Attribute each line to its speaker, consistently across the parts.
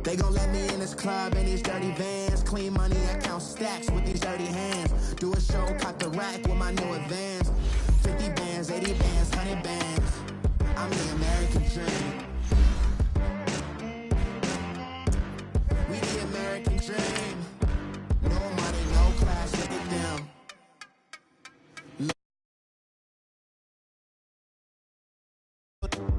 Speaker 1: They gon' let me in this club in these dirty vans. Clean money, I count stacks with these dirty hands. Do a show, caught the rack with my new advance. 50 bands, 80 bands, 100 bands. I'm the American dream. We the American dream. No money, no class, look at them.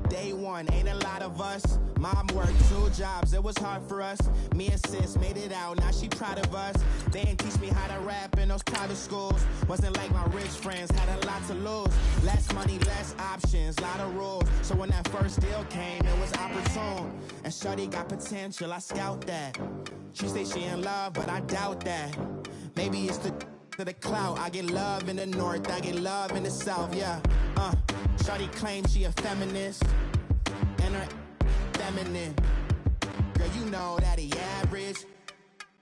Speaker 1: Day one, ain't a lot of us. Mom worked 2 jobs, it was hard for us. Me and sis made it out, now she proud of us. They ain't teach me how to rap in those private schools. Wasn't like my rich friends, had a lot to lose. Less money, less options, lot of rules. So when that first deal came, it was opportune. And shorty got potential, I scout that. She say she in love, but I doubt that. Maybe it's the clout. I get love in the north, I get love in the south, yeah. Shorty claims she a feminist, and her feminine. Girl, you know that he average.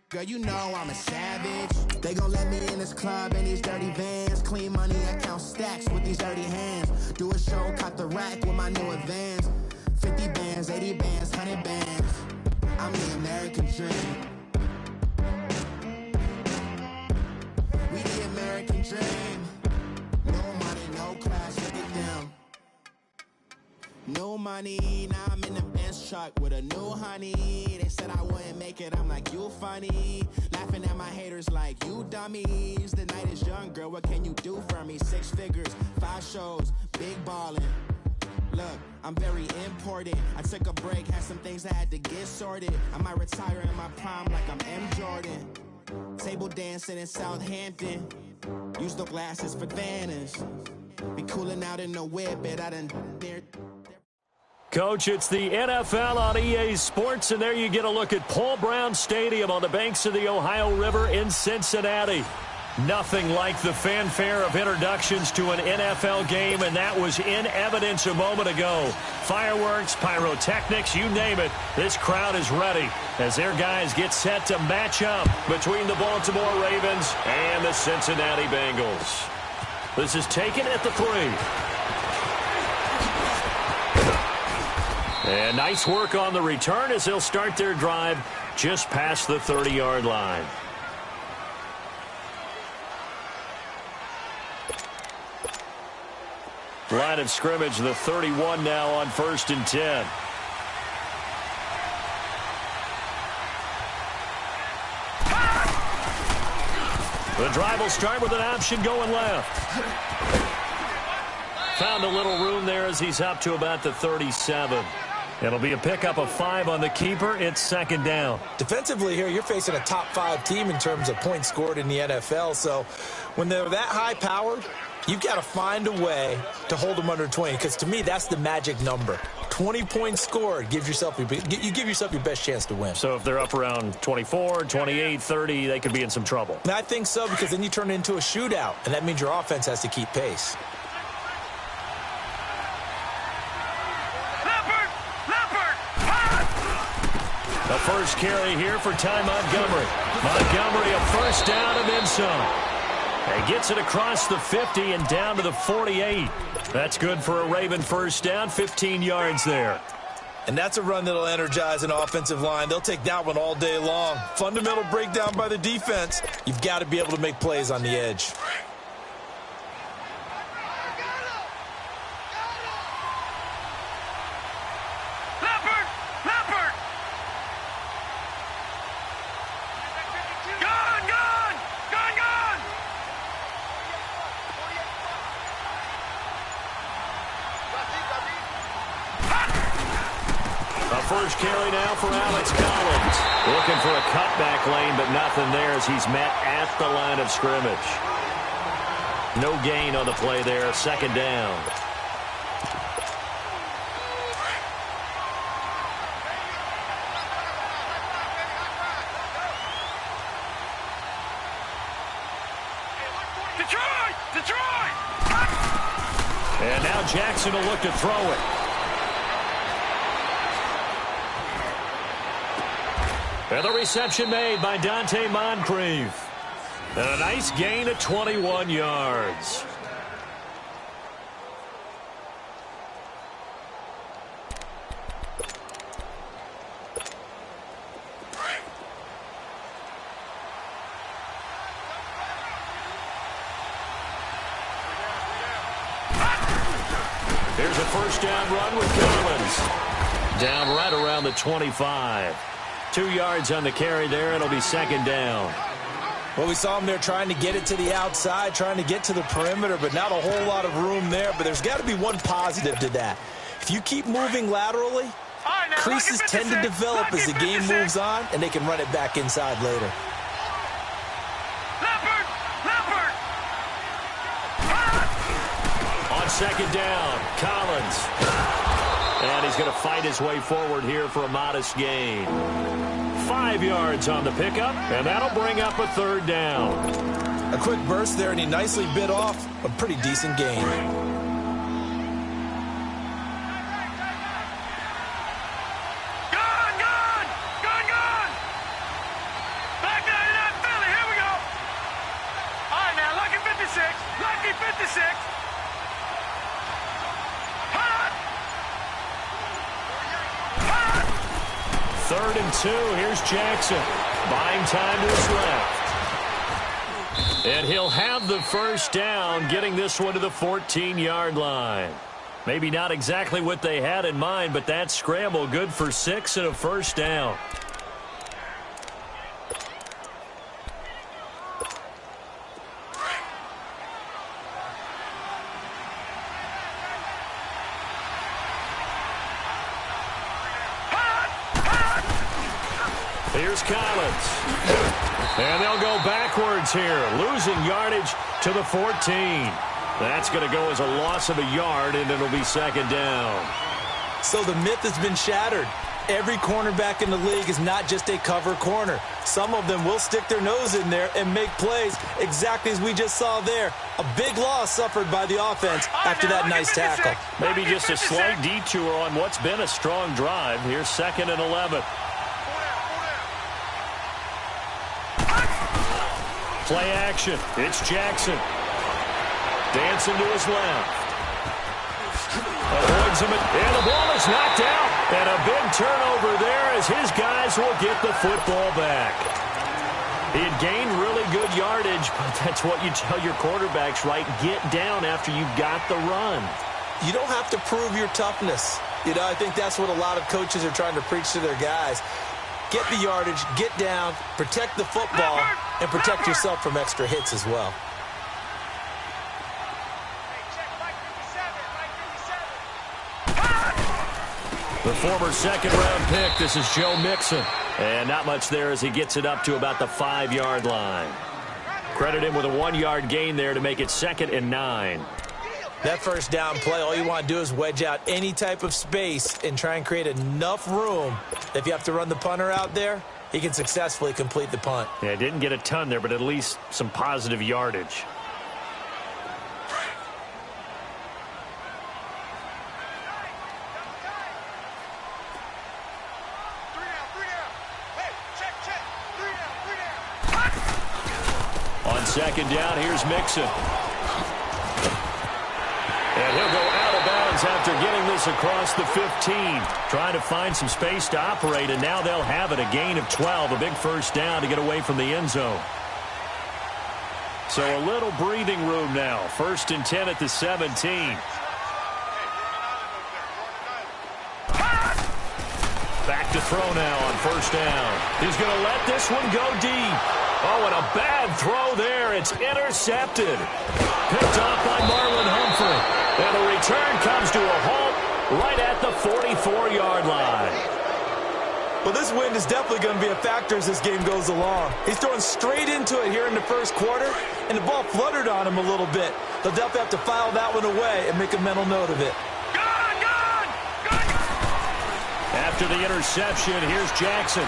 Speaker 1: Girl, you know I'm a savage. They gon' let me in this club in these dirty vans. Clean money, I count stacks with these dirty hands. Do a show, caught the rack with my new advance. 50 bands, 80 bands, 100 bands. I'm the American dream. We the American dream. No money, no class, look at them. No money, now I'm in the Benz truck with a new honey. They said I wouldn't make it, I'm like, you funny. Laughing at my haters like, you dummies. The night is young, girl, what can you do for me? 6 figures, 5 shows, big ballin'. Look, I'm very important. I took a break, had some things I had to get sorted. I might retire in my prime like I'm M. Jordan. Table dancing in Southampton. Use the glasses for Vannas. Be cooling out in the whip, but I done there.
Speaker 2: Coach, it's the NFL on EA Sports, and there you get a look at Paul Brown Stadium on the banks of the Ohio River in Cincinnati. Nothing like the fanfare of introductions to an NFL game, and that was in evidence a moment ago. Fireworks, pyrotechnics, you name it. This crowd is ready as their guys get set to match up between the Baltimore Ravens and the Cincinnati Bengals. This is taken at the 3. And nice work on the return as they'll start their drive just past the 30-yard line. Line of scrimmage, the 31 now on 1st and 10. The drive will start with an option going left. Found a little room there as he's up to about the 37. It'll be a pickup of 5 on the keeper. It's 2nd down.
Speaker 3: Defensively here, you're facing a top 5 team in terms of points scored in the NFL. So when they're that high-powered, you've got to find a way to hold them under 20, because to me, that's the magic number. 20 points scored, you give yourself your best chance to win.
Speaker 2: So if they're up around 24, 28, 30, they could be in some trouble.
Speaker 3: And I think so, because then you turn it into a shootout, and that means your offense has to keep pace.
Speaker 2: The first carry here for Ty Montgomery. Montgomery, a first down and then some. He gets it across the 50 and down to the 48. That's good for a Raven first down, 15 yards there.
Speaker 3: And that's a run that'll energize an offensive line. They'll take that one all day long. Fundamental breakdown by the defense. You've got to be able to make plays on the edge.
Speaker 2: First carry now for Alex Collins. Looking for a cutback lane, but nothing there as he's met at the line of scrimmage. No gain on the play there. 2nd down. Detroit! And now Jackson will look to throw it. And the reception made by Dante Moncrief. And a nice gain of 21 yards. Here's a first down run with Collins. Down right around the 25. 2 yards on the carry there. It'll be second down.
Speaker 3: Well, we saw him there trying to get it to the outside, trying to get to the perimeter, but not a whole lot of room there. But there's got to be one positive to that. If you keep moving laterally, creases tend to develop as the game moves on, and they can run it back inside later.
Speaker 2: On second down, Collins. And he's going to fight his way forward here for a modest gain. 5 yards on the pickup, and that'll bring up a third down.
Speaker 3: A quick burst there, and he nicely bit off a pretty decent gain.
Speaker 4: Back down in that Philly. Here we go. All right, now, lucky 56. Lucky 56.
Speaker 2: Third and 2. Here's Jackson. Buying time to his left. And he'll have the first down, getting this one to the 14-yard line. Maybe not exactly what they had in mind, but that scramble good for 6 and a first down. Here's Collins. And they'll go backwards here, losing yardage to the 14. That's going to go as a loss of a yard, and it'll be second down.
Speaker 3: So the myth has been shattered. Every cornerback in the league is not just a cover corner. Some of them will stick their nose in there and make plays exactly as we just saw there. A big loss suffered by the offense after that nice tackle.
Speaker 2: Maybe just a slight detour on what's been a strong drive. Here's second and 11. Play action. It's Jackson. Dancing to his left. Avoids him, and the ball is knocked out. And a big turnover there as his guys will get the football back. He had gained really good yardage, but that's what you tell your quarterbacks, right? Get down after you've got the run.
Speaker 3: You don't have to prove your toughness. You know, I think that's what a lot of coaches are trying to preach to their guys. Get the yardage, get down, protect the football, and protect yourself from extra hits as well.
Speaker 2: The former second-round pick, this is Joe Mixon. And not much there as he gets it up to about the 5-yard line. Credit him with a 1-yard gain there to make it second and 9.
Speaker 3: That first down play, all you want to do is wedge out any type of space and try and create enough room. If you have to run the punter out there, he can successfully complete the punt.
Speaker 2: Yeah, didn't get a ton there, but at least some positive yardage. On second down, here's Mixon. And he'll go out of bounds after getting this across the 15. Trying to find some space to operate, and now they'll have it. A gain of 12, a big first down to get away from the end zone. So a little breathing room now. First and 10 at the 17. Back to throw now on first down. He's going to let this one go deep. Oh, and a bad throw there. It's intercepted. Picked off by Marlon Humphrey. And the return comes to a halt right at the 44-yard line.
Speaker 3: Well, this wind is definitely going to be a factor as this game goes along. He's throwing straight into it here in the first quarter, and the ball fluttered on him a little bit. They'll definitely have to file that one away and make a mental note of it.
Speaker 2: After the interception, here's Jackson.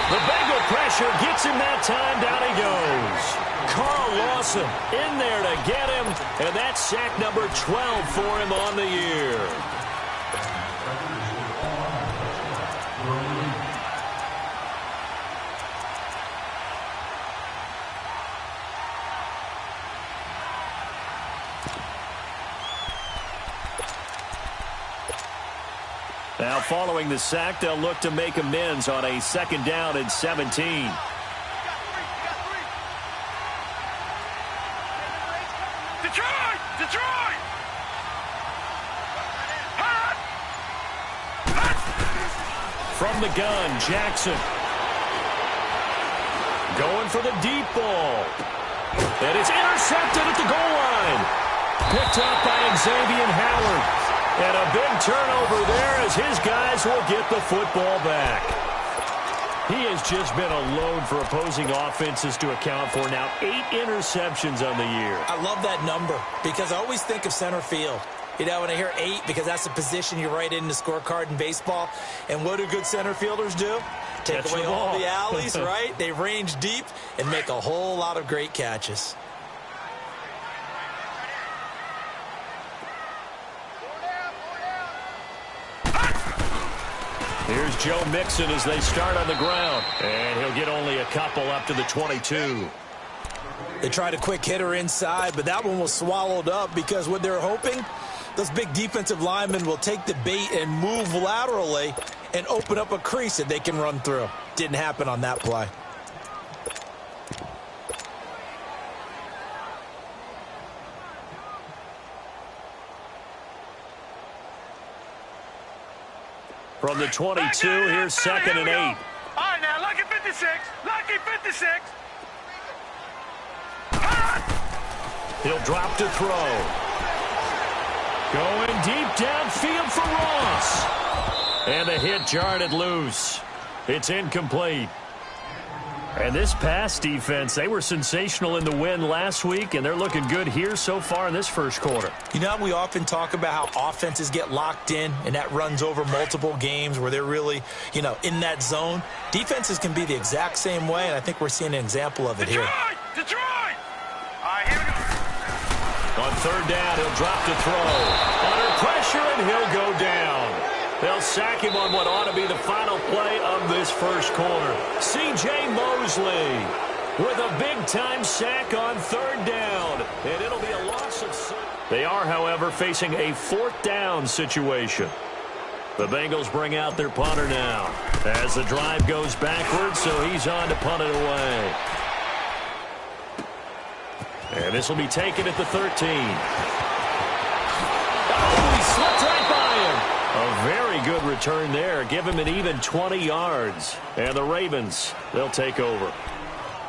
Speaker 2: The Bengal pressure gets him that time. Down he goes. Carl Lawson in there to get him, and that's sack number 12 for him on the year. Now, following the sack, they'll look to make amends on a second down and 17.
Speaker 4: Detroit!
Speaker 2: From the gun, Jackson. Going for the deep ball. And it's intercepted at the goal line. Picked up by Xavier Howard. And a big turnover there as his guys will get the football back. He has just been a load for opposing offenses to account for. Now 8 interceptions on the year.
Speaker 3: I love that number because I always think of center field. You know, when I hear 8, because that's the position you write in the scorecard in baseball. And what do good center fielders do? Take away all the alleys, right? They range deep and make a whole lot of great catches.
Speaker 2: Here's Joe Mixon as they start on the ground. And he'll get only a couple up to the 22.
Speaker 3: They tried a quick hitter inside, but that one was swallowed up because what they're hoping, those big defensive linemen will take the bait and move laterally and open up a crease that they can run through. Didn't happen on that play.
Speaker 2: From the 22, here's 2nd and 8.
Speaker 4: All right, now, lucky 56. Lucky 56.
Speaker 2: He'll drop to throw. Going deep downfield for Ross. And the hit jarred it loose. It's incomplete. And this pass defense, they were sensational in the win last week, and they're looking good here so far in this first quarter.
Speaker 3: You know, we often talk about how offenses get locked in, and that runs over multiple games where they're really, you know, in that zone. Defenses can be the exact same way, and I think we're seeing an example of it here.
Speaker 4: Detroit! All right, here we go.
Speaker 2: On 3rd down, he'll drop to throw. Under pressure, and he'll go down. They'll sack him on what ought to be the final play of this first quarter. C.J. Mosley with a big-time sack on 3rd down. And it'll be a loss of 6. They are, however, facing a 4th down situation. The Bengals bring out their punter now as the drive goes backwards, so he's on to punt it away. And this will be taken at the 13. Oh, he slipped right by him. A very good return there. Give him an even 20 yards. And the Ravens, they'll take over.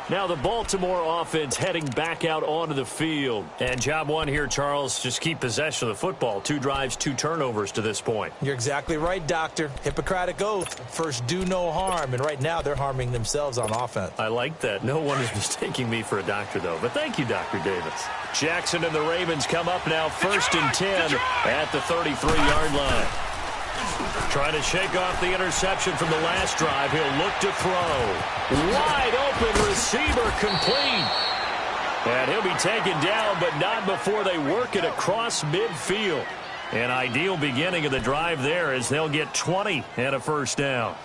Speaker 2: Now the Baltimore offense heading back out onto the field. And job one here, Charles, just keep possession of the football. 2 drives, 2 turnovers to this point.
Speaker 3: You're exactly right, Doctor. Hippocratic oath. First, do no harm. And right now, they're harming themselves on offense.
Speaker 2: I like that. No one is mistaking me for a doctor, though. But thank you, Dr. Davis. Jackson and the Ravens come up now 1st and 10 at the 33-yard line. Trying to shake off the interception from the last drive. He'll look to throw. Wide open receiver complete. And he'll be taken down, but not before they work it across midfield. An ideal beginning of the drive there as they'll get 20 and a 1st down.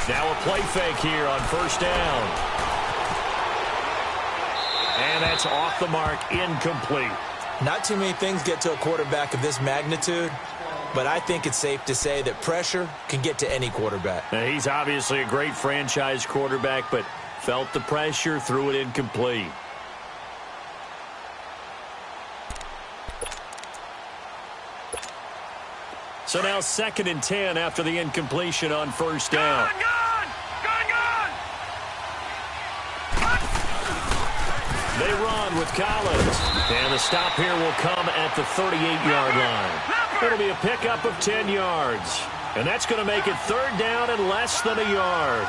Speaker 2: Now a play fake here on 1st down. And that's off the mark, incomplete.
Speaker 3: Not too many things get to a quarterback of this magnitude, but I think it's safe to say that pressure can get to any quarterback.
Speaker 2: Now, he's obviously a great franchise quarterback, but felt the pressure, threw it incomplete. So now 2nd and 10 after the incompletion on 1st down.
Speaker 4: Gun!
Speaker 2: They run with Collins. And the stop here will come at the 38-yard line. It'll be a pickup of 10 yards. And that's going to make it 3rd down and less than a yard.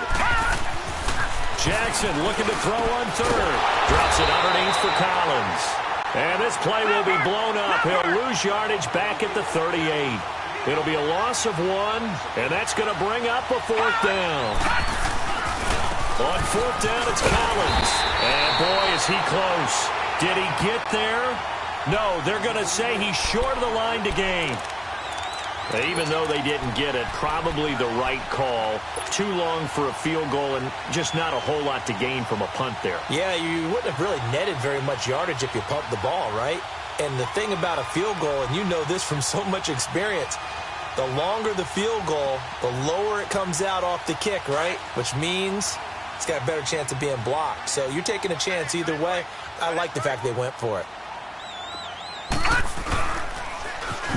Speaker 2: Jackson looking to throw on 3rd. Drops it underneath for Collins. And this play will be blown up. He'll lose yardage back at the 38. It'll be a loss of 1, and that's going to bring up a 4th down. On 4th down, it's Collins. And boy, is he close. Did he get there? No, they're going to say he's short of the line to gain. Even though they didn't get it, probably the right call. Too long for a field goal and just not a whole lot to gain from a punt there.
Speaker 3: Yeah, you wouldn't have really netted very much yardage if you pumped the ball, right? And the thing about a field goal, and you know this from so much experience, The longer the field goal, the lower it comes out off the kick, right? Which means it's got a better chance of being blocked. So you're taking a chance either way. I like the fact they went for it.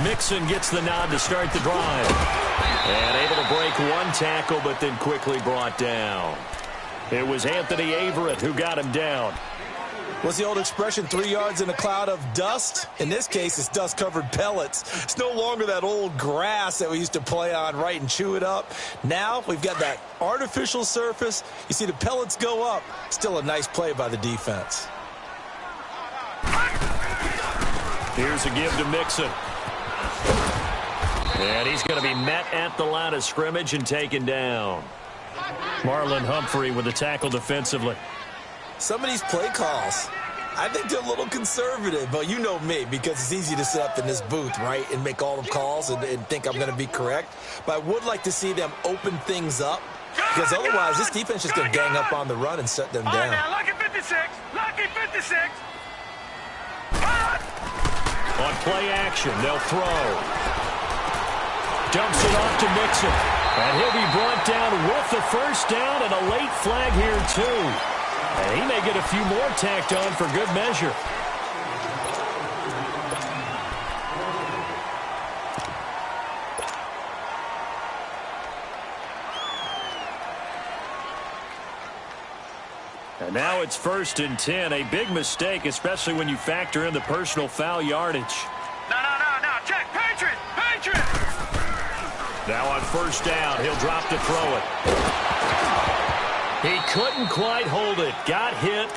Speaker 2: Mixon gets the nod to start the drive. And able to break one tackle, but then quickly brought down. It was Anthony Averett who got him down.
Speaker 3: What's the old expression, 3 yards in a cloud of dust? In this case, it's dust-covered pellets. It's no longer that old grass that we used to play on, right, and chew it up. Now we've got that artificial surface. You see the pellets go up. Still a nice play by the defense.
Speaker 2: Here's a give to Mixon. And he's going to be met at the line of scrimmage and taken down. Marlon Humphrey with the tackle defensively.
Speaker 3: Some of these play calls, I think they're a little conservative, but you know me, because it's easy to sit up in this booth, right, and make all the calls and think I'm going to be correct. But I would like to see them open things up, because otherwise this defense is going to gang up on the run and shut them down.
Speaker 4: All right, now, lucky 56, lucky 56.
Speaker 2: On play action, they'll throw. Dumps it off to Mixon. And he'll be brought down with the first down and a late flag here, too. And he may get a few more tacked on for good measure. And now it's 1st and 10. A big mistake, especially when you factor in the personal foul yardage.
Speaker 4: No. Check. Patriot.
Speaker 2: Now on 1st down, he'll drop to throw it. He couldn't quite hold it. Got hit.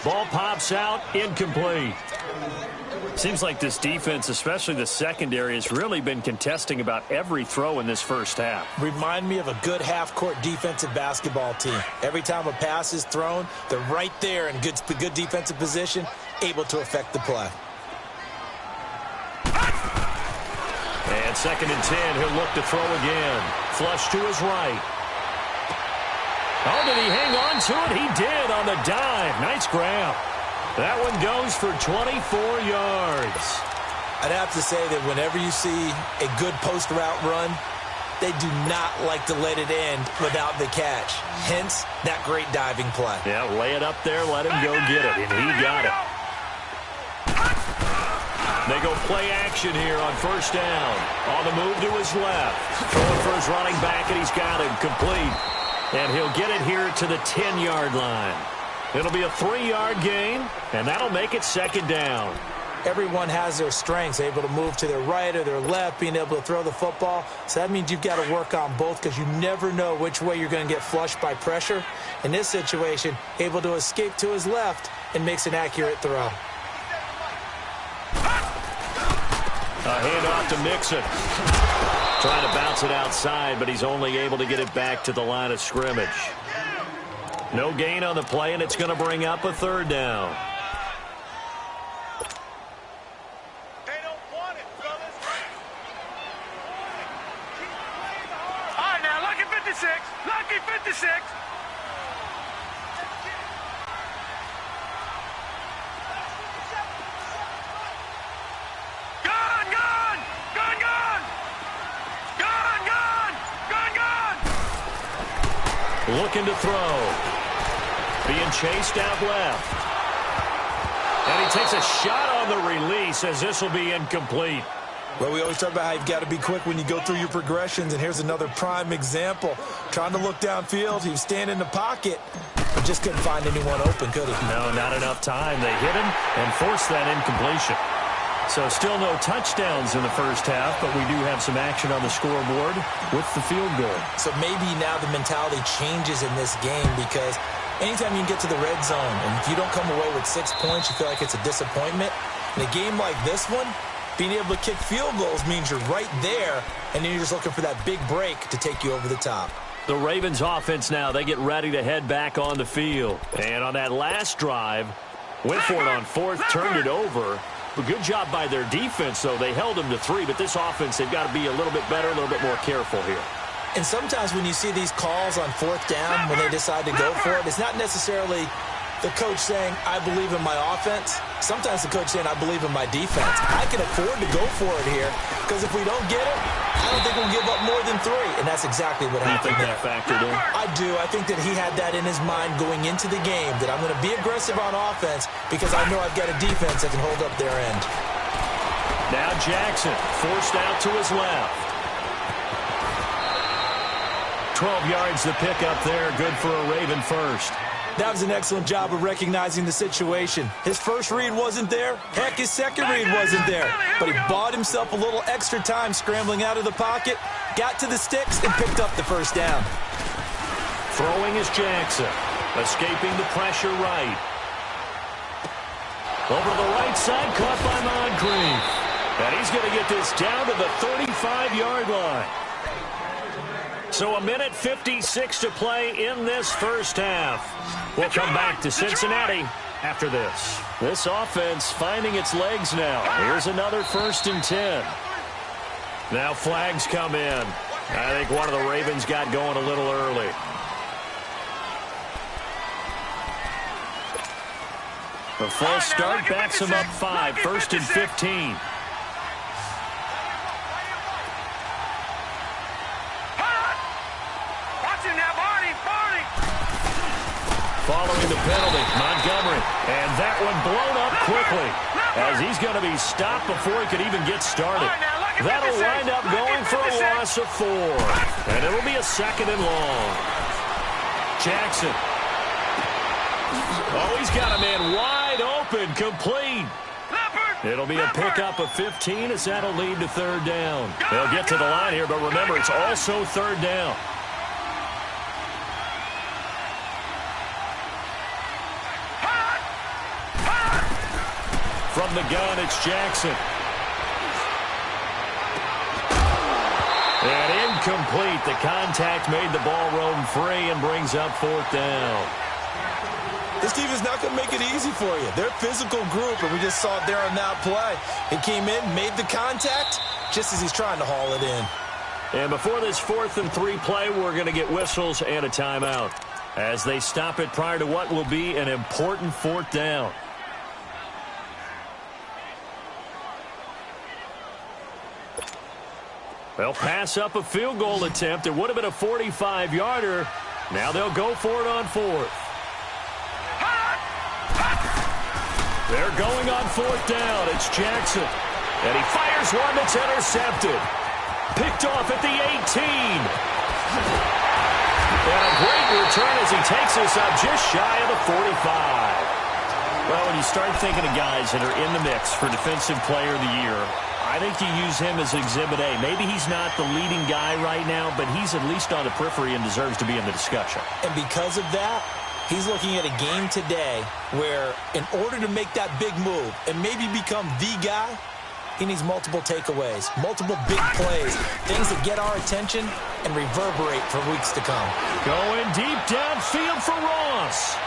Speaker 2: Ball pops out. Incomplete. Seems like this defense, especially the secondary, has really been contesting about every throw in this first half.
Speaker 3: Remind me of a good half-court defensive basketball team. Every time a pass is thrown, they're right there in good defensive position, able to affect the play.
Speaker 2: And 2nd and 10, he'll look to throw again. Flush to his right. Oh, did he hang on to it? He did on the dive. Nice grab. That one goes for 24 yards.
Speaker 3: I'd have to say that whenever you see a good post route run, they do not like to let it end without the catch. Hence, that great diving play.
Speaker 2: Yeah, lay it up there, let him go get it, and he got it. They go play action here on 1st down. On the move to his left. Throwing for his running back, and he's got him complete. And he'll get it here to the 10-yard line. It'll be a 3-yard gain, and that'll make it 2nd down.
Speaker 3: Everyone has their strengths, able to move to their right or their left, being able to throw the football. So that means you've got to work on both, because you never know which way you're going to get flushed by pressure. In this situation, able to escape to his left and makes an accurate throw.
Speaker 2: A handoff to Mixon. Trying to bounce it outside, but he's only able to get it back to the line of scrimmage. No gain on the play, and it's going to bring up a 3rd down.
Speaker 4: They don't want it, fellas. All right, now, lucky 56, lucky 56.
Speaker 2: Looking to throw. Being chased out left. And he takes a shot on the release as this will be incomplete.
Speaker 3: Well, we always talk about how you've got to be quick when you go through your progressions, and here's another prime example. Trying to look downfield, he was standing in the pocket, but just couldn't find anyone open, could he?
Speaker 2: No, not enough time. They hit him and forced that incompletion. So still no touchdowns in the first half, but we do have some action on the scoreboard with the field goal.
Speaker 3: So maybe now the mentality changes in this game, because anytime you can get to the red zone, and if you don't come away with 6 points, you feel like it's a disappointment. In a game like this one, being able to kick field goals means you're right there, and then you're just looking for that big break to take you over the top.
Speaker 2: The Ravens offense now, they get ready to head back on the field. And on that last drive, went for it on 4th, turned it over. A good job by their defense, though. They held them to 3, but this offense, they've got to be a little bit better, a little bit more careful here.
Speaker 3: And sometimes when you see these calls on 4th down, when they decide to go for it, it's not necessarily The coach saying, I believe in my offense. Sometimes the coach saying, I believe in my defense. I can afford to go for it here because if we don't get it, I don't think we'll give up more than 3. And that's exactly what happened.
Speaker 2: You think that factored in?
Speaker 3: I do. I think that he had that in his mind going into the game, that I'm going to be aggressive on offense because I know I've got a defense that can hold up their end.
Speaker 2: Now Jackson forced out to his left. 12 yards the pick up there. Good for a Raven first.
Speaker 3: That was an excellent job of recognizing the situation. His first read wasn't there. Heck, his second read wasn't there. But he bought himself a little extra time scrambling out of the pocket, got to the sticks, and picked up the first down.
Speaker 2: Throwing is Jackson. Escaping the pressure right. Over to the right side, caught by Moncrief. And he's going to get this down to the 35-yard line. So 1:56 to play in this first half. We'll come back to Cincinnati after this. This offense finding its legs now. Here's another 1st and 10. Now flags come in. I think one of the Ravens got going a little early. The false start backs him up 5. 1st and 15. Following the penalty, Montgomery. And that one blown up quickly as he's going to be stopped before he could even get started. That'll wind up going for a loss of 4. And it'll be a 2nd and long. Jackson. Oh, he's got a man wide open, complete. It'll be a pickup of 15 as that'll lead to 3rd down. They'll get to the line here, but remember, it's also 3rd down. From the gun, it's Jackson. And incomplete. The contact made the ball roam free and brings up 4th down.
Speaker 3: This team is not going to make it easy for you. They're a physical group, and we just saw it there on that play. He came in, made the contact, just as he's trying to haul it in.
Speaker 2: And before this 4th and 3 play, we're going to get whistles and a timeout as they stop it prior to what will be an important 4th down. They'll pass up a field goal attempt. It would have been a 45-yarder. Now they'll go for it on 4th. They're going on 4th down. It's Jackson. And he fires one that's intercepted. Picked off at the 18. And a great return as he takes this up just shy of the 45. Well, when you start thinking of guys that are in the mix for Defensive Player of the Year, I think you use him as Exhibit A. Maybe he's not the leading guy right now, but he's at least on the periphery and deserves to be in the discussion.
Speaker 3: And because of that, he's looking at a game today where in order to make that big move and maybe become the guy, he needs multiple takeaways, multiple big plays, things that get our attention and reverberate for weeks to come.
Speaker 2: Going deep downfield for Ross.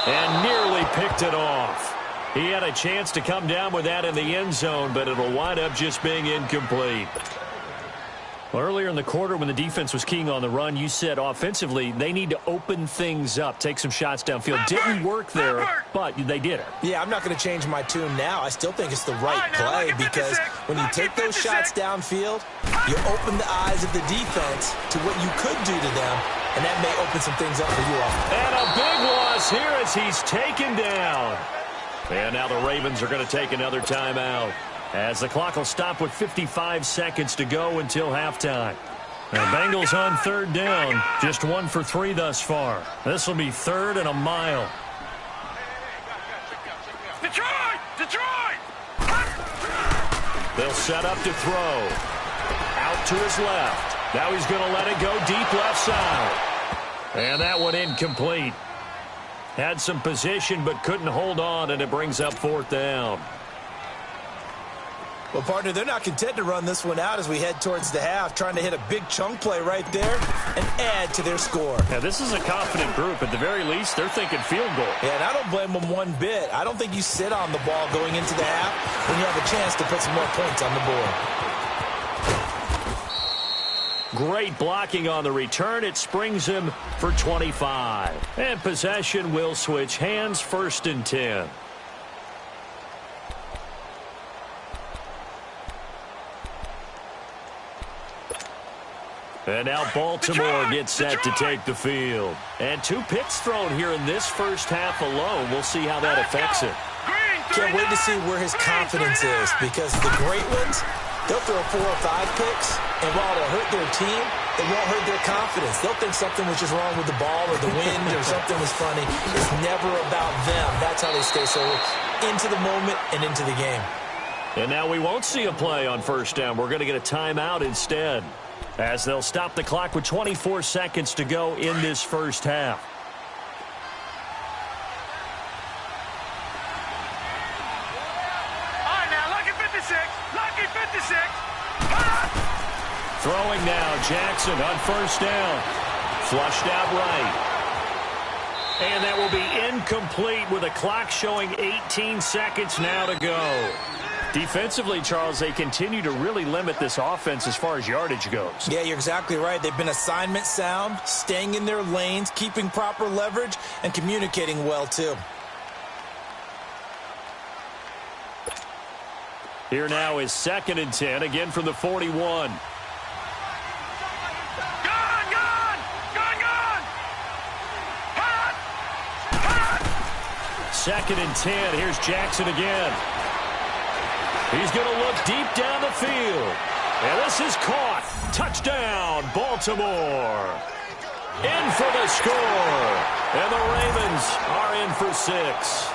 Speaker 2: And nearly picked it off. He had a chance to come down with that in the end zone, but it'll wind up just being incomplete. Well, earlier in the quarter when the defense was keying on the run, you said offensively they need to open things up, take some shots downfield. Didn't work there, but they did it.
Speaker 3: Yeah, I'm not going to change my tune now. I still think it's the right play because when you take those shots downfield, you open the eyes of the defense to what you could do to them, and that may open some things up for you all.
Speaker 2: And a big loss here as he's taken down. And now the Ravens are going to take another timeout as the clock will stop with 55 seconds to go until halftime. The Bengals on 3rd down, just 1 for 3 thus far. This will be 3rd and a mile.
Speaker 4: Detroit!
Speaker 2: They'll set up to throw. Out to his left. Now he's going to let it go deep left side. And that one incomplete. Had some position but couldn't hold on, and it brings up 4th down.
Speaker 3: Well, partner, they're not content to run this one out as we head towards the half, trying to hit a big chunk play right there and add to their score.
Speaker 2: Now, this is a confident group. At the very least, they're thinking field goal.
Speaker 3: Yeah, and I don't blame them one bit. I don't think you sit on the ball going into the half when you have a chance to put some more points on the board.
Speaker 2: Great blocking on the return. It springs him for 25. And possession will switch hands, 1st and 10. And now Baltimore gets set to take the field. And 2 picks thrown here in this first half alone. We'll see how that affects it.
Speaker 3: Can't wait to see where his confidence is, because the great ones, they'll throw 4 or 5 picks, and while it'll hurt their team, it won't hurt their confidence. They'll think something was just wrong with the ball or the wind or something was funny. It's never about them. That's how they stay so into the moment and into the game.
Speaker 2: And now we won't see a play on 1st down. We're going to get a timeout instead, as they'll stop the clock with 24 seconds to go in this first half.
Speaker 4: All right, now, lucky 56. Lucky 56.
Speaker 2: Throwing now, Jackson on 1st down. Flushed out right. And that will be incomplete with a clock showing 18 seconds now to go. Defensively, Charles, they continue to really limit this offense as far as yardage goes.
Speaker 3: Yeah, you're exactly right. They've been assignment sound, staying in their lanes, keeping proper leverage, and communicating well, too.
Speaker 2: Here now is 2nd and 10, again from the 41. Second and 10. Here's Jackson again. He's going to look deep down the field. And this is caught. Touchdown, Baltimore. In for the score. And the Ravens are in for 6.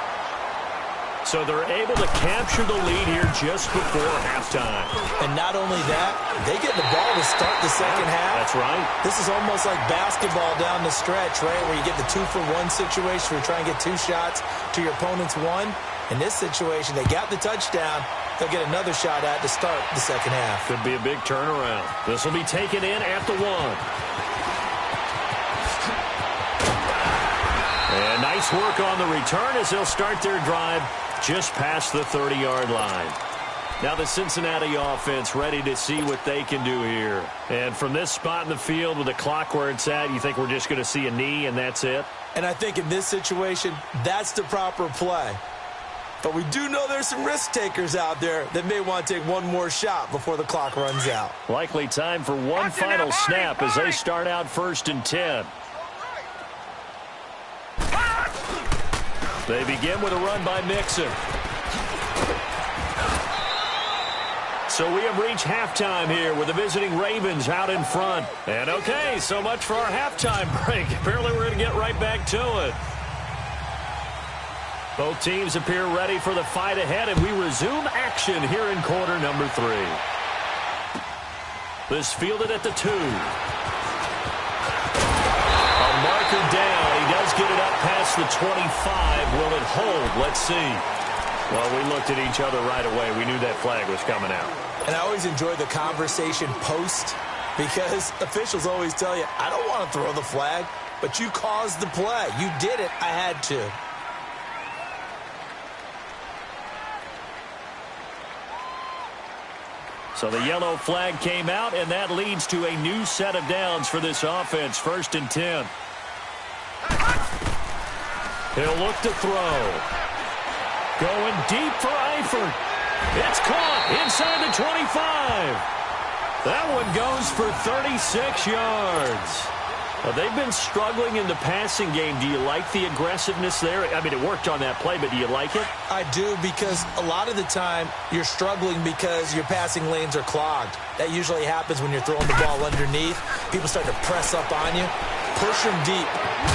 Speaker 2: So they're able to capture the lead here just before halftime.
Speaker 3: And not only that, they get the ball to start the second half.
Speaker 2: That's right.
Speaker 3: This is almost like basketball down the stretch, right, where you get the 2-for-1 situation where you're trying to get 2 shots to your opponent's 1. In this situation, they got the touchdown. They'll get another shot at to start the second half.
Speaker 2: Could be a big turnaround. This will be taken in at the 1. And nice work on the return as they'll start their drive just past the 30-yard line. Now the Cincinnati offense ready to see what they can do here. And from this spot in the field with the clock where it's at, you think we're just going to see a knee and that's it?
Speaker 3: And I think in this situation, that's the proper play. But we do know there's some risk takers out there that may want to take one more shot before the clock runs out.
Speaker 2: Likely time for one final snap as they start out 1st and 10. They begin with a run by Mixon. So we have reached halftime here with the visiting Ravens out in front. And okay, so much for our halftime break. Apparently we're going to get right back to it. Both teams appear ready for the fight ahead, and we resume action here in quarter number 3. This fielded at the 2. A marker down. He does get it up past the 25. Will it hold? Let's see. Well, we looked at each other right away. We knew that flag was coming out.
Speaker 3: And I always enjoy the conversation post, because officials always tell you, I don't want to throw the flag, but you caused the play. You did it. I had to.
Speaker 2: So the yellow flag came out, and that leads to a new set of downs for this offense. 1st and 10. He'll look to throw. Going deep for Eifert. It's caught inside the 25. That one goes for 36 yards. They've been struggling in the passing game. Do you like the aggressiveness there? I mean, it worked on that play, but do you like it?
Speaker 3: I do, because a lot of the time you're struggling because your passing lanes are clogged. That usually happens when you're throwing the ball underneath. People start to press up on you. Push them deep.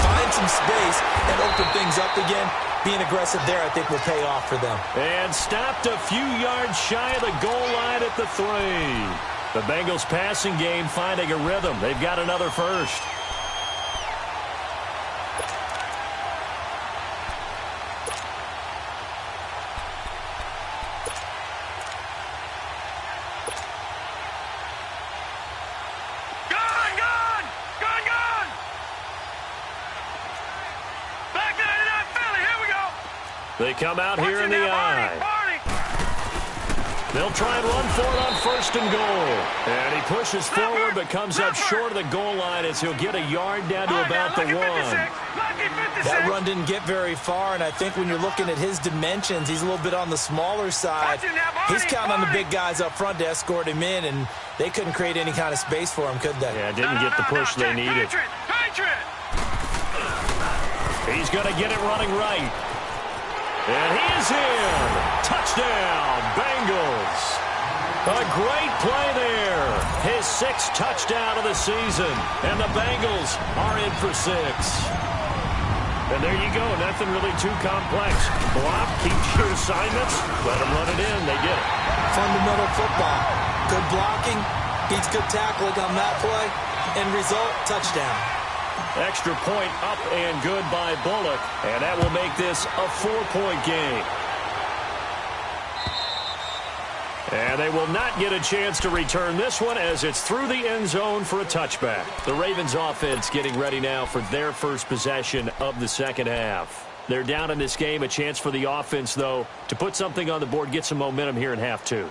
Speaker 3: Find some space and open things up again. Being aggressive there, I think, will pay off for them.
Speaker 2: And stopped a few yards shy of the goal line at the 3. The Bengals passing game finding a rhythm. They've got another first. They come out here in the I. They'll try and run for it on 1st and goal. And he pushes forward but comes up short of the goal line as he'll get a yard down to about the 1.
Speaker 3: That run didn't get very far, and I think when you're looking at his dimensions, he's a little bit on the smaller side. He's counting on the big guys up front to escort him in, and they couldn't create any kind of space for him, could they?
Speaker 2: Yeah, didn't get the push they needed. He's going to get it running right. And he is in. Touchdown, Bengals. A great play there. His 6th touchdown of the season. And the Bengals are in for 6. And there you go. Nothing really too complex. Block, keep your assignments. Let them run it in. They get it.
Speaker 3: Fundamental football. Good blocking. Beats good tackling on that play. End result, touchdown.
Speaker 2: Extra point up and good by Bullock. And that will make this a 4-point game. And they will not get a chance to return this one as it's through the end zone for a touchback. The Ravens offense getting ready now for their first possession of the second half. They're down in this game. A chance for the offense, though, to put something on the board, get some momentum here in half 2.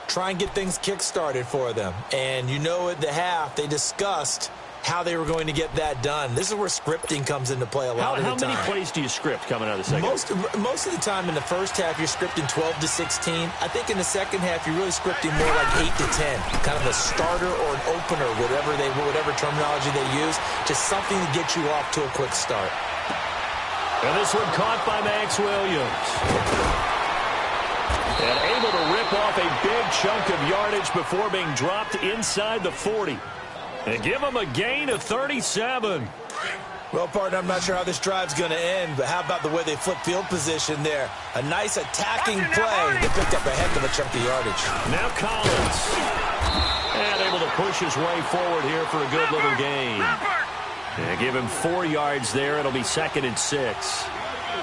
Speaker 3: Try and get things kick-started for them. And you know at the half, they discussed how they were going to get that done. This is where scripting comes into play a lot of the time.
Speaker 2: How many plays do you script coming out of the second half?
Speaker 3: Most of the time in the first half, you're scripting 12 to 16. I think in the second half, you're really scripting more like 8 to 10. Kind of a starter or an opener, whatever terminology they use. Just something to get you off to a quick start.
Speaker 2: And this one caught by Max Williams. And able to rip off a big chunk of yardage before being dropped inside the 40. And give them a gain of 37.
Speaker 3: Well, partner, I'm not sure how this drive's going to end, but how about the way they flip field position there? A nice attacking play. They picked up a heck of a chunk of yardage.
Speaker 2: Now Collins. And able to push his way forward here for a good little gain. And give him 4 yards there. It'll be 2nd and 6.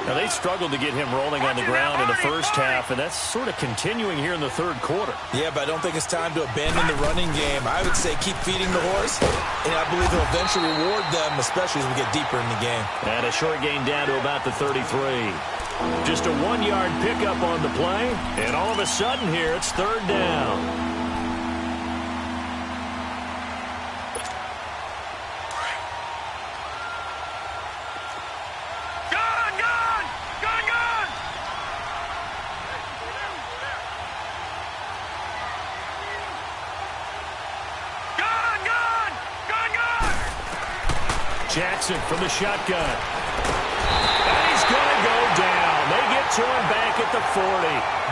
Speaker 2: Now, they struggled to get him rolling on the ground in the first half, and that's sort of continuing here in the third quarter.
Speaker 3: Yeah, but I don't think it's time to abandon the running game. I would say keep feeding the horse, and I believe it'll eventually reward them, especially as we get deeper in the game.
Speaker 2: And a short gain down to about the 33. Just a 1-yard pickup on the play, and all of a sudden here, it's 3rd down. Jackson from the shotgun. And he's going to go down. They get to him back at the 40.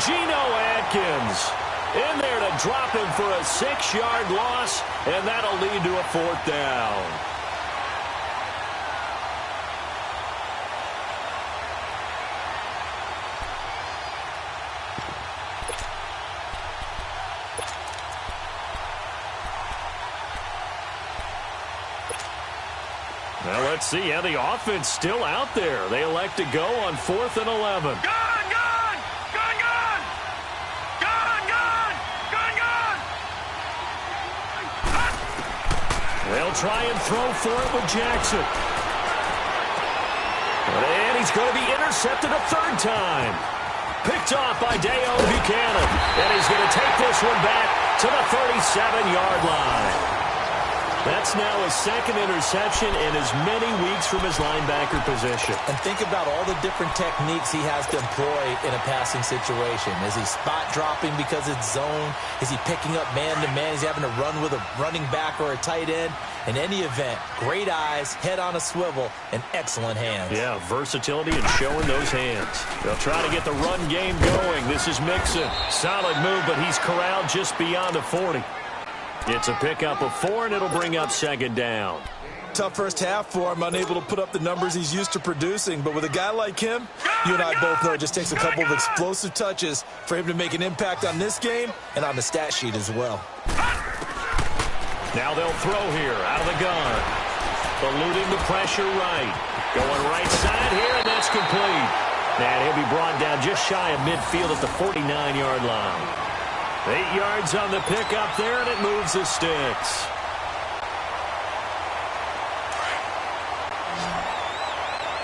Speaker 2: Geno Atkins in there to drop him for a 6-yard loss, and that'll lead to a 4th down. Well, let's see. Yeah, the offense still out there. They elect to go on 4th and 11. They'll try and throw for it with Jackson. And he's going to be intercepted a 3rd time. Picked off by Deo Buchanan. And he's going to take this one back to the 37-yard line. That's now his 2nd interception in as many weeks from his linebacker position.
Speaker 3: And think about all the different techniques he has to employ in a passing situation. Is he spot dropping because it's zone? Is he picking up man-to-man? Is he having to run with a running back or a tight end? In any event, great eyes, head on a swivel, and excellent hands.
Speaker 2: Yeah, versatility and showing those hands. They'll try to get the run game going. This is Mixon. Solid move, but he's corralled just beyond the 40. It's a pickup of 4, and it'll bring up 2nd down.
Speaker 3: Tough first half for him, unable to put up the numbers he's used to producing. But with a guy like him, you and I both know it just takes a couple of explosive touches for him to make an impact on this game and on the stat sheet as well.
Speaker 2: Now they'll throw here out of the gun. Eluding the pressure right. Going right side here, and that's complete. And he'll be brought down just shy of midfield at the 49-yard line. 8 yards on the pickup there, and it moves the sticks.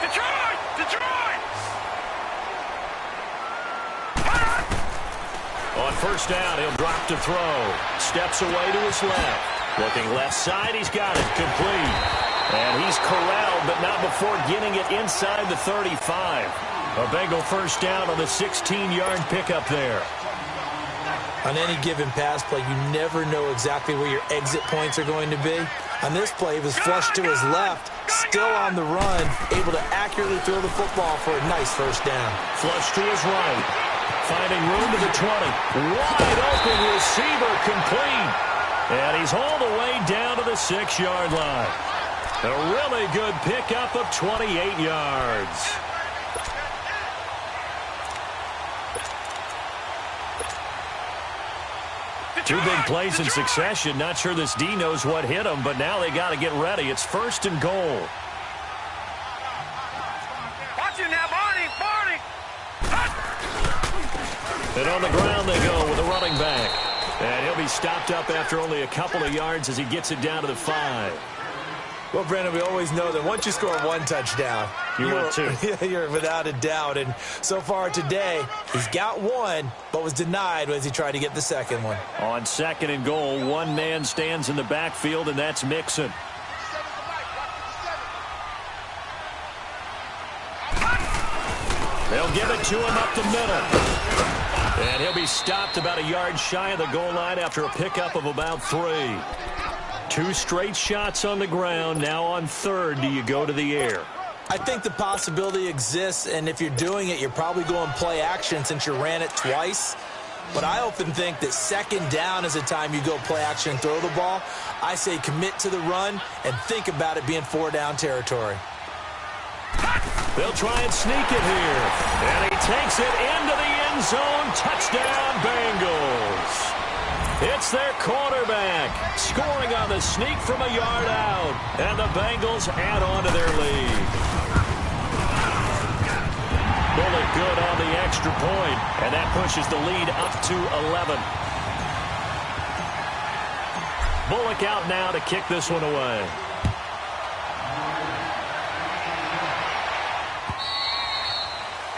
Speaker 2: Detroit! On first down. He'll drop to throw. Steps away to his left. Looking left side. He's got it. Complete. And he's corralled, but not before getting it inside the 35. A Bengal first down on the 16-yard pickup there.
Speaker 3: On any given pass play, you never know exactly where your exit points are going to be. On this play, he was flushed to his left, still on the run, able to accurately throw the football for a nice first down.
Speaker 2: Flush to his right, finding room to the 20. Wide open receiver, complete. And he's all the way down to the 6-yard line. A really good pickup of 28 yards. Two big plays in succession. Not sure this D knows what hit him, but now they got to get ready. It's first and goal.
Speaker 4: Watch it now, Barney.
Speaker 2: And on the ground they go with a running back. And he'll be stopped up after only a couple of yards as he gets it down to the 5.
Speaker 3: Well, Brandon, we always know that once you score one touchdown, you're without a doubt. And so far today, he's got one, but was denied as he tried to get the second one.
Speaker 2: On second and goal, one man stands in the backfield, and that's Mixon. They'll give it to him up the middle. And he'll be stopped about a yard shy of the goal line after a pickup of about 3. 2 straight shots on the ground. Now on third, do you go to the air?
Speaker 3: I think the possibility exists, and if you're doing it, you're probably going play action since you ran it twice. But I often think that second down is the time you go play action and throw the ball. I say commit to the run and think about it being 4-down territory.
Speaker 2: They'll try and sneak it here. And he takes it into the end zone. Touchdown, Bengals. It's their quarterback scoring on the sneak from a yard out. And the Bengals add on to their lead. Bullock good on the extra point. And that pushes the lead up to 11. Bullock out now to kick this one away.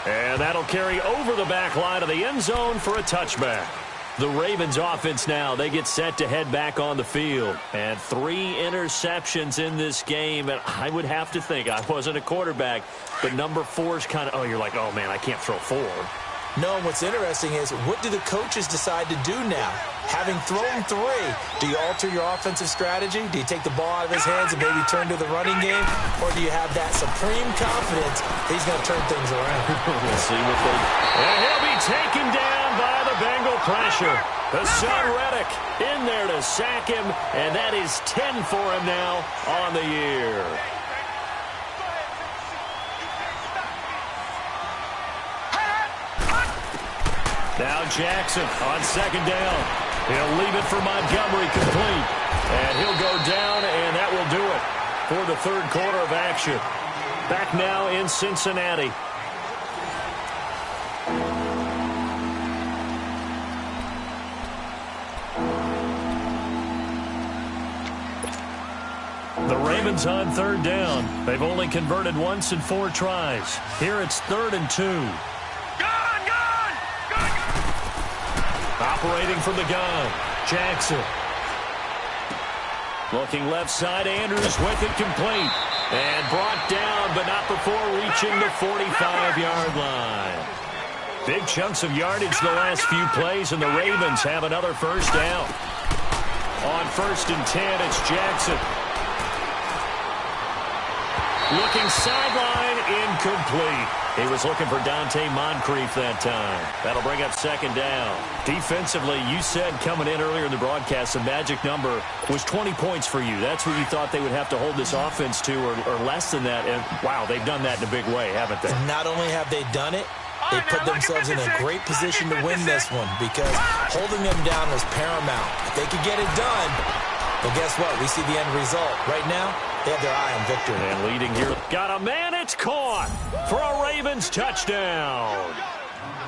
Speaker 2: And that'll carry over the back line of the end zone for a touchback. The Ravens offense now, they get set to head back on the field. And 3 interceptions in this game. And I would have to think, I wasn't a quarterback, but number 4 is kind of, you're like, oh, man, I can't throw 4.
Speaker 3: No, and what's interesting is, what do the coaches decide to do now? Having thrown 3, do you alter your offensive strategy? Do you take the ball out of his hands and maybe turn to the running game? Or do you have that supreme confidence he's going to turn things around?
Speaker 2: We'll see what they... And he'll be taken down by the Bengal pressure. Hassan Reddick in there to sack him, and that is 10 for him now on the year. Now Jackson on second down. He'll leave it for Montgomery, complete. And he'll go down, and that will do it for the third quarter of action. Back now in Cincinnati. The Ravens on third down. They've only converted once in 4 tries. Here it's 3rd and 2. Operating from the gun, Jackson. Looking left side, Andrews with it complete. And brought down, but not before reaching the 45-yard line. Big chunks of yardage the last few plays, and the Ravens have another first down. On 1st and 10, it's Jackson. Looking sideline, incomplete. He was looking for Dante Moncrief that time. That'll bring up second down. Defensively, you said coming in earlier in the broadcast, the magic number was 20 points for you. That's what you thought they would have to hold this offense to, or less than that. And, wow, they've done that in a big way, haven't they?
Speaker 3: Not only have they done it, they put themselves in a great position to win this one because holding them down was paramount. If they could get it done, well, guess what? We see the end result. Right now, they have their eye on victory.
Speaker 2: And leading here. Got a man. It's caught for a Ravens touchdown.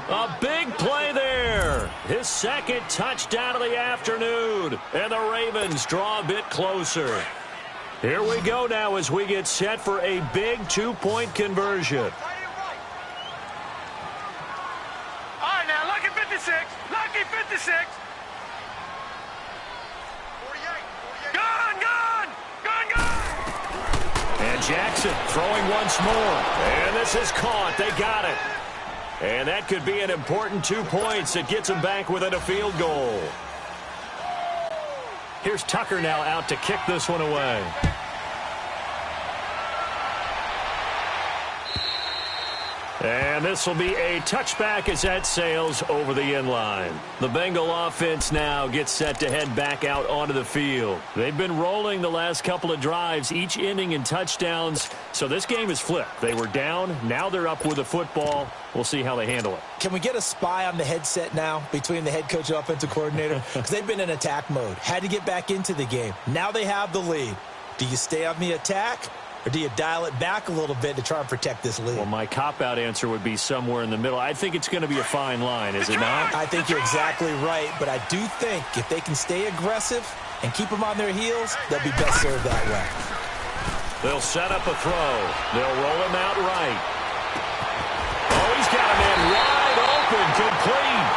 Speaker 2: A big play there. His second touchdown of the afternoon. And the Ravens draw a bit closer. Here we go now as we get set for a big 2-point conversion.
Speaker 4: All right, now, lucky 56. Lucky 56.
Speaker 2: Jackson throwing once more. And this is caught. They got it. And that could be an important 2 points. It gets them back within a field goal. Here's Tucker now out to kick this one away. And this will be a touchback as that sails over the end line. The Bengal offense now gets set to head back out onto the field. They've been rolling the last couple of drives, each ending in touchdowns. So this game is flipped. They were down. Now they're up with the football. We'll see how they handle it.
Speaker 3: Can we get a spy on the headset now between the head coach and offensive coordinator? Because they've been in attack mode. Had to get back into the game. Now they have the lead. Do you stay on the attack? Or do you dial it back a little bit to try and protect this lead?
Speaker 2: Well, my cop-out answer would be somewhere in the middle. I think it's going to be a fine line, is it not?
Speaker 3: I think you're exactly right, but I do think if they can stay aggressive and keep them on their heels, they'll be best served that way.
Speaker 2: They'll set up a throw. They'll roll him out right. Oh, he's got a man wide open, complete.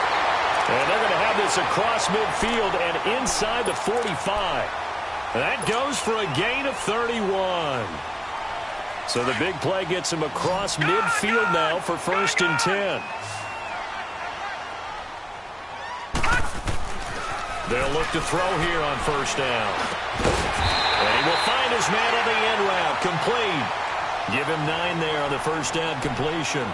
Speaker 2: And they're going to have this across midfield and inside the 45. That goes for a gain of 31. So the big play gets him across midfield now for 1st and 10. They'll look to throw here on 1st down. And he will find his man on the end route. Complete. Give him 9 there on the 1st down completion.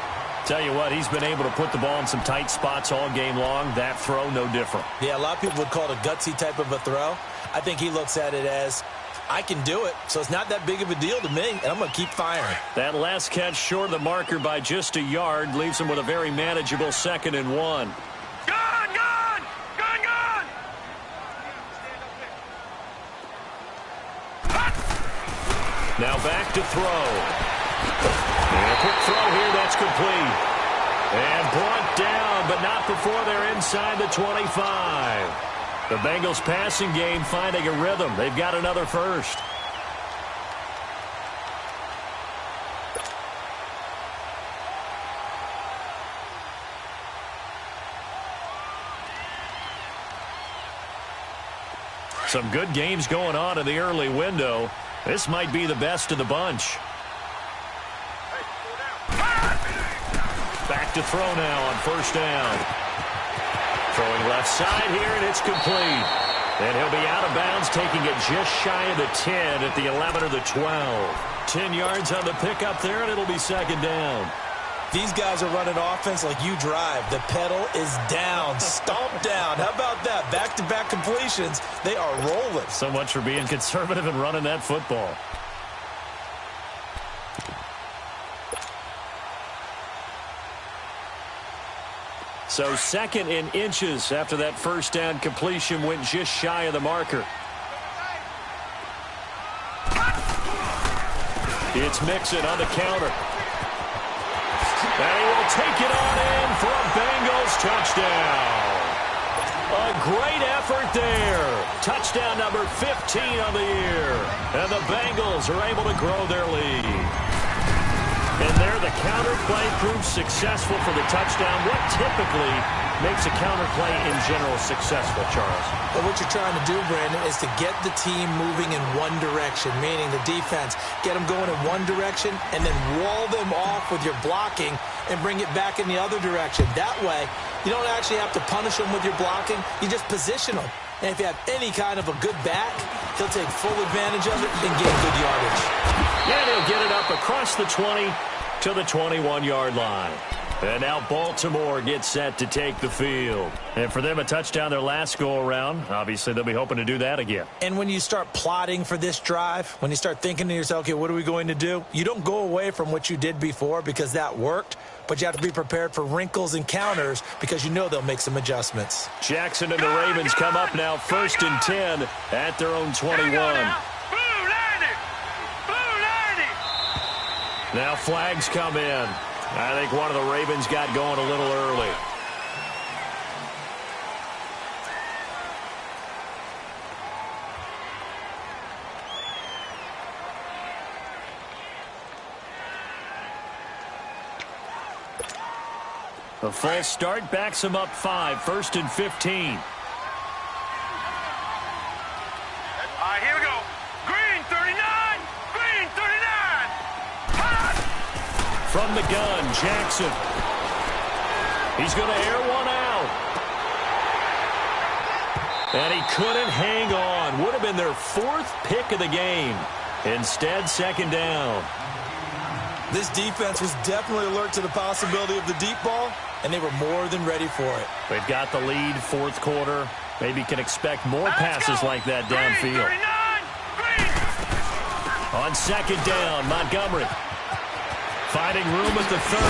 Speaker 2: Tell you what, he's been able to put the ball in some tight spots all game long. That throw, no different.
Speaker 3: Yeah, a lot of people would call it a gutsy type of a throw. I think he looks at it as, I can do it, so it's not that big of a deal to me, and I'm going to keep firing.
Speaker 2: That last catch short of the marker by just a yard leaves him with a very manageable 2nd and 1.
Speaker 4: Gone, gone! Gone, gone!
Speaker 2: Now back to throw. And a quick throw here, that's complete. And brought down, but not before they're inside the 25. The Bengals passing game finding a rhythm. They've got another first. Some good games going on in the early window. This might be the best of the bunch. Back to throw now on 1st down. Throwing left side here, and it's complete. And he'll be out of bounds, taking it just shy of the 10 at the 11 or the 12. 10 yards on the pickup there, and it'll be 2nd down.
Speaker 3: These guys are running offense like you drive. The pedal is down, stomped down. How about that? Back-to-back completions. They are rolling.
Speaker 2: So much for being conservative and running that football. So 2nd in inches after that 1st down completion went just shy of the marker. It's Mixon on the counter. And he will take it on in for a Bengals touchdown. A great effort there. Touchdown number 15 on the year. And the Bengals are able to grow their lead. And there, the counter play proves successful for the touchdown. What typically makes a counter play in general successful, Charles?
Speaker 3: But what you're trying to do, Brandon, is to get the team moving in one direction, meaning the defense, get them going in one direction and then wall them off with your blocking and bring it back in the other direction. That way, you don't actually have to punish them with your blocking. You just position them. And if you have any kind of a good back, he'll take full advantage of it and get good yardage.
Speaker 2: And he'll get it up across the 20 to the 21-yard line. And now Baltimore gets set to take the field. And for them, a touchdown their last go-around. Obviously, they'll be hoping to do that again.
Speaker 3: And when you start plotting for this drive, when you start thinking to yourself, okay, what are we going to do? You don't go away from what you did before because that worked, but you have to be prepared for wrinkles and counters because you know they'll make some adjustments.
Speaker 2: Jackson and the Ravens come up now 1st and 10 at their own 21. Now flags come in. I think one of the Ravens got going a little early. A false start backs him up 5, 1st and 15.
Speaker 4: All right, here we go. Green 39, green 39.
Speaker 2: From the gun, Jackson. He's going to air one out. And he couldn't hang on. Would have been their 4th pick of the game. Instead, 2nd down.
Speaker 3: This defense was definitely alert to the possibility of the deep ball, and they were more than ready for it.
Speaker 2: They've got the lead, 4th quarter. Maybe can expect more passes like that downfield. On 2nd down, Montgomery. Finding room at the 30.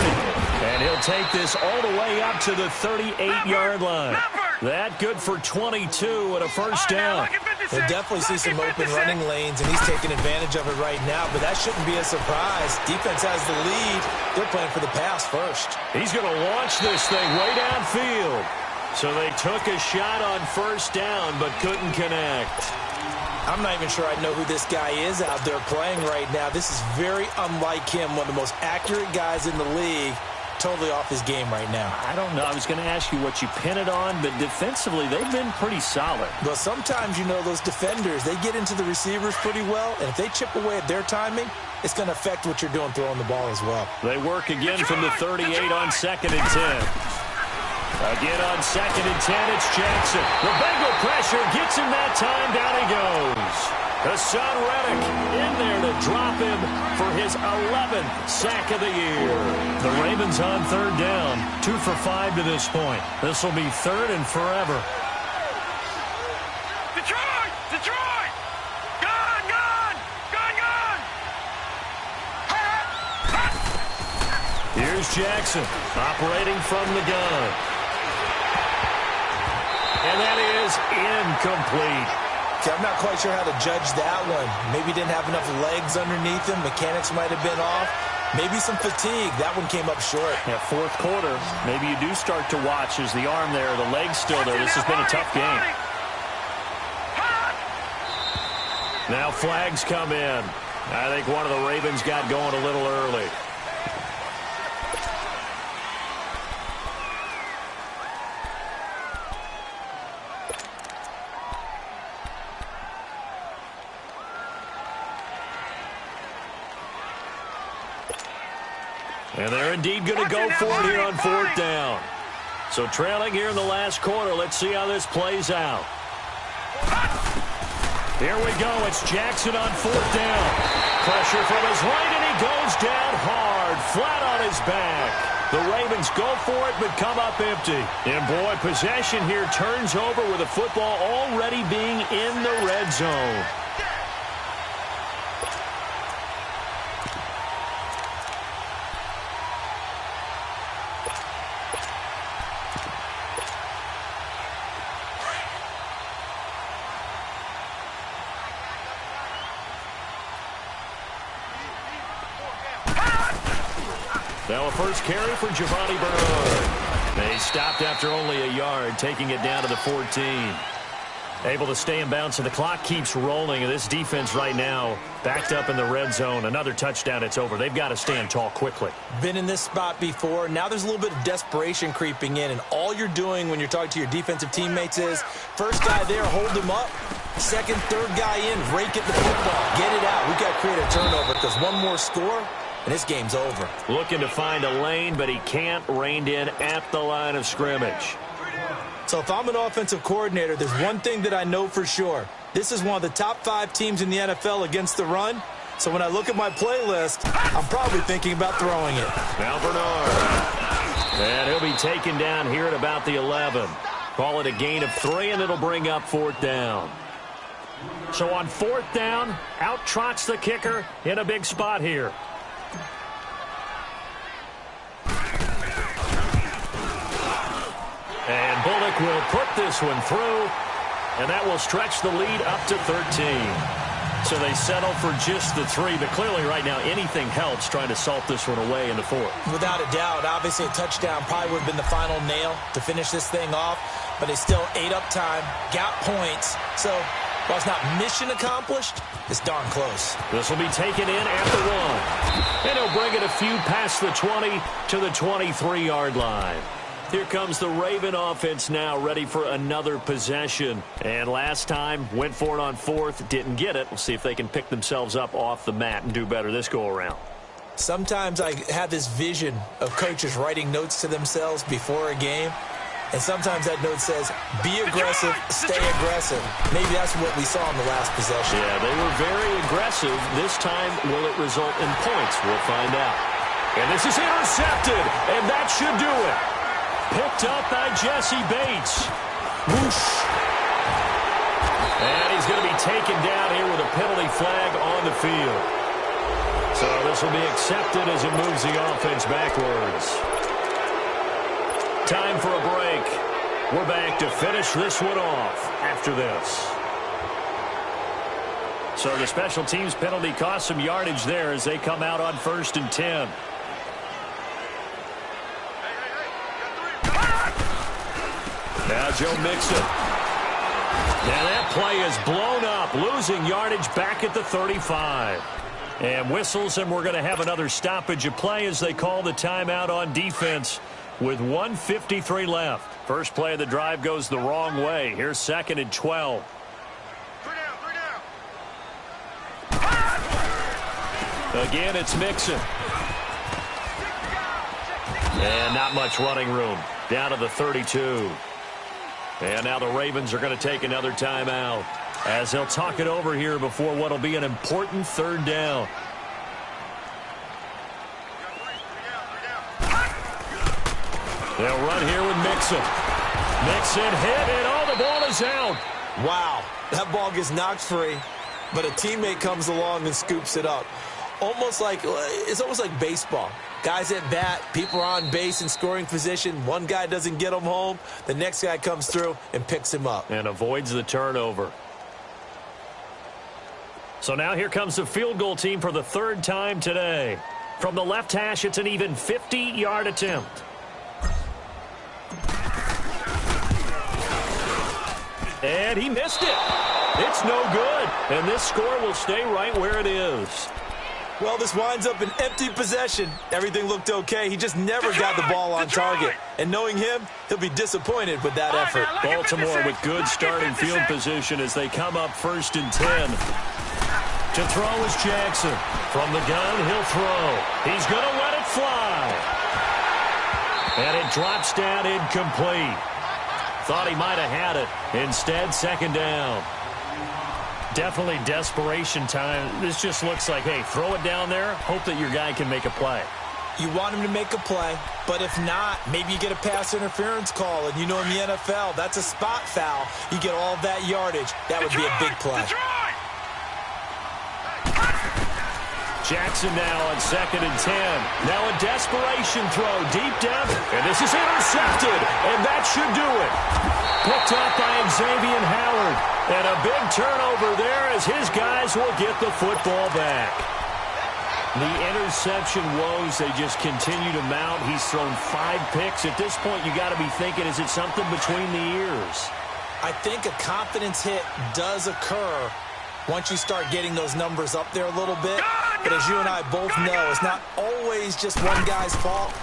Speaker 2: And he'll take this all the way up to the 38-yard line. That good for 22 and a first down.
Speaker 3: We'll definitely see some open running lanes, and he's taking advantage of it right now, but that shouldn't be a surprise. Defense has the lead. They're playing for the pass first.
Speaker 2: He's going to launch this thing way downfield. So they took a shot on first down, but couldn't connect.
Speaker 3: I'm not even sure I know who this guy is out there playing right now. This is very unlike him, one of the most accurate guys in the league. Totally off his game right now.
Speaker 2: I don't know. I was going to ask you what you pin it on, but defensively, they've been pretty solid.
Speaker 3: Well, sometimes, you know, those defenders, they get into the receivers pretty well, and if they chip away at their timing, it's going to affect what you're doing throwing the ball as well.
Speaker 2: They work again from the 38 on 2nd and 10. Again on 2nd and 10, it's Jackson. The Bengal pressure gets him that time. Down he goes. Hassan Reddick in there to drop him for his 11th sack of the year. The Ravens on 3rd down, 2 for 5 to this point. This will be 3rd and forever.
Speaker 4: Detroit! Detroit! Gun! Gun! Gun! Gun!
Speaker 2: Here's Jackson operating from the gun. And that is incomplete.
Speaker 3: Okay, I'm not quite sure how to judge that one. Maybe didn't have enough legs underneath him. Mechanics might have been off. Maybe some fatigue. That one came up short.
Speaker 2: Yeah, 4th quarter. Maybe you do start to watch as the arm there, the leg's still there. This has been a tough game. Now flags come in. I think one of the Ravens got going a little early. And they're indeed going to go for it here on 4th down. So trailing here in the last quarter. Let's see how this plays out. Here we go. It's Jackson on 4th down. Pressure from his right, and he goes down hard, flat on his back. The Ravens go for it, but come up empty. And boy, possession here turns over with the football already being in the red zone. Now a first carry for Giovanni Bernard. They stopped after only a yard, taking it down to the 14. Able to stay in bounds, and the clock keeps rolling. And this defense right now backed up in the red zone. Another touchdown, it's over. They've got to stand tall quickly.
Speaker 3: Been in this spot before. Now there's a little bit of desperation creeping in, and all you're doing when you're talking to your defensive teammates is first guy there, hold him up. Second, third guy in, rake at the football. Get it out. We've got to create a turnover because one more score, and this game's over.
Speaker 2: Looking to find a lane, but he can't. Reined in at the line of scrimmage.
Speaker 3: So if I'm an offensive coordinator, there's one thing that I know for sure. This is one of the top 5 teams in the NFL against the run. So when I look at my playlist, I'm probably thinking about throwing it.
Speaker 2: Now Bernard. And he'll be taken down here at about the 11. Call it a gain of 3, and it'll bring up 4th down. So on 4th down, out trots the kicker in a big spot here. And Bullock will put this one through, and that will stretch the lead up to 13. So they settle for just the 3, but clearly right now anything helps trying to salt this one away in the 4th.
Speaker 3: Without a doubt, obviously a touchdown probably would have been the final nail to finish this thing off, but they still ate up time, got points. So while it's not mission accomplished, it's darn close.
Speaker 2: This will be taken in at the 1. And he'll bring it a few past the 20 to the 23-yard line. Here comes the Raven offense now, ready for another possession. And last time, went for it on 4th, didn't get it. We'll see if they can pick themselves up off the mat and do better this go-around.
Speaker 3: Sometimes I have this vision of coaches writing notes to themselves before a game, and sometimes that note says, be aggressive, stay aggressive. Maybe that's what we saw in the last possession.
Speaker 2: Yeah, they were very aggressive. This time, will it result in points? We'll find out. And this is intercepted, and that should do it. Picked up by Jesse Bates. Whoosh. And he's going to be taken down here with a penalty flag on the field. So this will be accepted as it moves the offense backwards. Time for a break. We're back to finish this one off after this. So the special teams penalty cost some yardage there as they come out on 1st and 10. Now Joe Mixon. Now that play is blown up, losing yardage back at the 35. And whistles, and we're going to have another stoppage of play as they call the timeout on defense with 1:53 left. First play of the drive goes the wrong way. Here's 2nd and 12. Again, it's Mixon. And not much running room. Down to the 32. And now the Ravens are going to take another timeout as they'll talk it over here before what will be an important 3rd down. They'll run here with Mixon. Mixon hit, and the ball is out.
Speaker 3: Wow, that ball gets knocked free, but a teammate comes along and scoops it up. It's almost like baseball. Guys at bat, people are on base in scoring position. One guy doesn't get him home. The next guy comes through and picks him up.
Speaker 2: And avoids the turnover. So now here comes the field goal team for the 3rd time today. From the left hash, it's an even 50-yard attempt. And he missed it. It's no good. And this score will stay right where it is.
Speaker 3: Well, this winds up an empty possession. Everything looked okay. He just never got the ball on target. And knowing him, he'll be disappointed with that effort.
Speaker 2: Baltimore with good starting field position as they come up 1st and 10. To throw is Jackson. From the gun, he'll throw. He's going to let it fly. And it drops down incomplete. Thought he might have had it. Instead, 2nd down. Definitely desperation time. This just looks like, hey, throw it down there, hope that your guy can make a play.
Speaker 3: You want him to make a play, but if not, maybe you get a pass interference call, and you know in the NFL, that's a spot foul. You get all of that yardage. That would be a big play.
Speaker 2: Jackson now on 2nd and 10. Now a desperation throw deep down, and this is intercepted, and that should do it. Picked up by Xavier Howard. And a big turnover there as his guys will get the football back. The interception woes, they just continue to mount. He's thrown 5 picks. At this point, you got to be thinking, is it something between the ears?
Speaker 3: I think a confidence hit does occur once you start getting those numbers up there a little bit. But as you and I both know, it's not always just one guy's fault.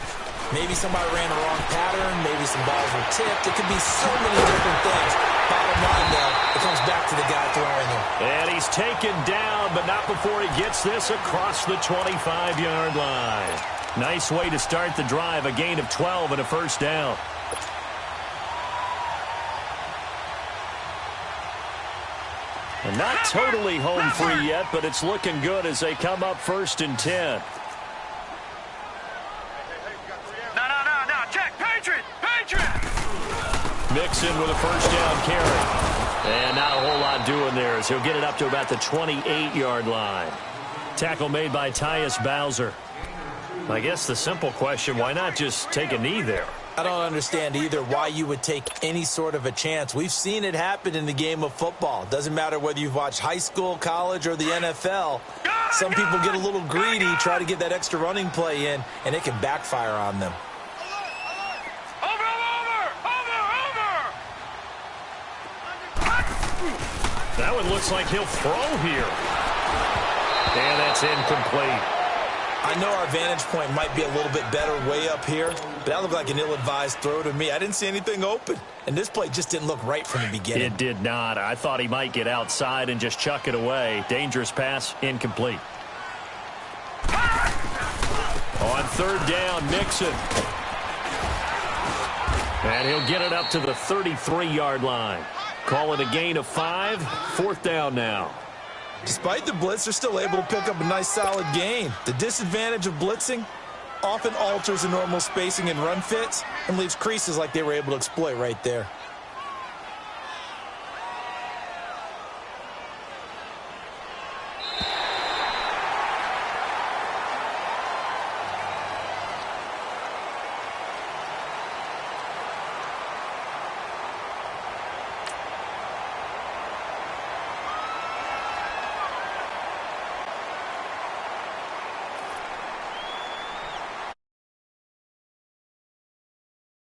Speaker 3: Maybe somebody ran the wrong pattern. Maybe some balls were tipped. It could be so many different things. Bottom line, though, it comes back to the guy throwing them.
Speaker 2: And he's taken down, but not before he gets this across the 25-yard line. Nice way to start the drive. A gain of 12 and a 1st down. And not totally home free yet, but it's looking good as they come up 1st and 10. Mixon with a 1st down carry. And not a whole lot doing there as he'll get it up to about the 28-yard line. Tackle made by Tyus Bowser. I guess the simple question, why not just take a knee there?
Speaker 3: I don't understand either why you would take any sort of a chance. We've seen it happen in the game of football. Doesn't matter whether you've watched high school, college, or the NFL. Some people get a little greedy, try to get that extra running play in, and it can backfire on them.
Speaker 2: That one looks like he'll throw here. And that's incomplete.
Speaker 3: I know our vantage point might be a little bit better way up here, but that looked like an ill-advised throw to me. I didn't see anything open, and this play just didn't look right from the beginning.
Speaker 2: It did not. I thought he might get outside and just chuck it away. Dangerous pass, incomplete. On third down, Mixon. And he'll get it up to the 33-yard line. Call it a gain of 5. Fourth down now.
Speaker 3: Despite the blitz, they're still able to pick up a nice solid gain. The disadvantage of blitzing often alters the normal spacing and run fits and leaves creases like they were able to exploit right there.